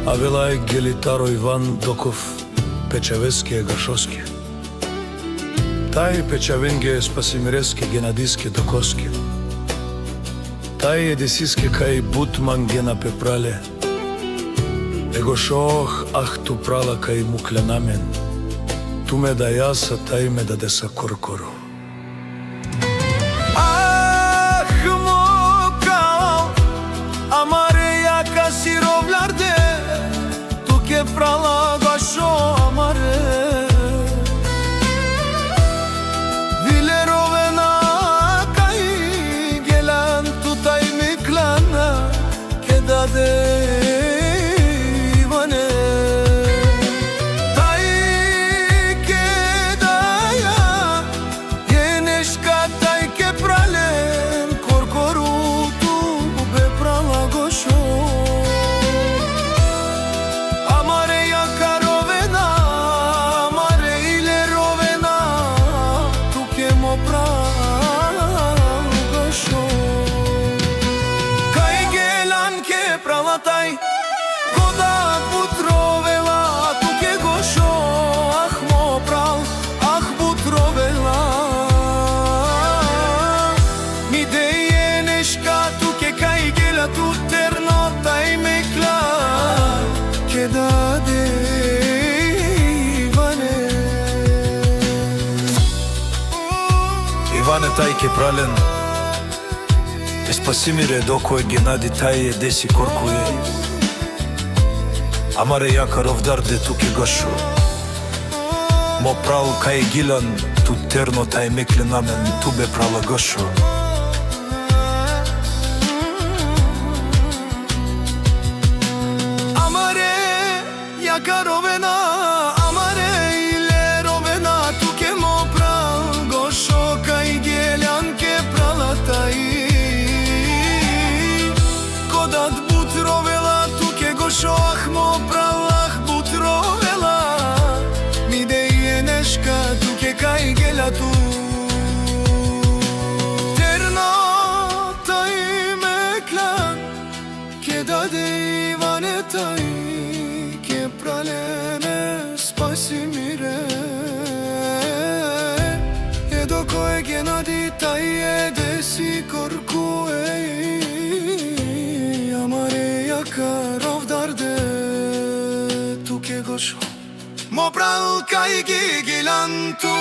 Авелај Гелитаро Иван Доков Печавеске Гашоске. Тај Печавенге Спасимиреске Генадиске Докоске. Тај Едесиске кај Бутман Гена Пепрале. Егошох ахту прала кај Муклянамен. Ту ме да јаса, тај ме да деса коркоро. Prala gašo amare Vilerovena kaj gelan tutaj mi klana kedade ivane Taj kedaya yeneška taj ke pralen korkoru tu be prala gašo Taj koda putrovela tu ke gošo ah mo pral ah putrovela mi deje neška tu ke kaj gela tu terno taj mekla ke dade Иване тај ке прален Спасимире докој Генади тај Едеси коркуе Амаре јака ровдар де туке гашу Мо прал кај гилан ту терно тај мекле намен ту бе прала гашу Амаре јака ровена Амаре иле ровена туке мо прал гошо кај гелјан ке прала тај Шох мо пралах бутровела ми деje нешка туке кај гела ту терно тај меклан ке даде Иване тај ке пралене Спасимире едо кој Генади тај Едеси коркуе амаре јака Mo pral kaj gigilan tu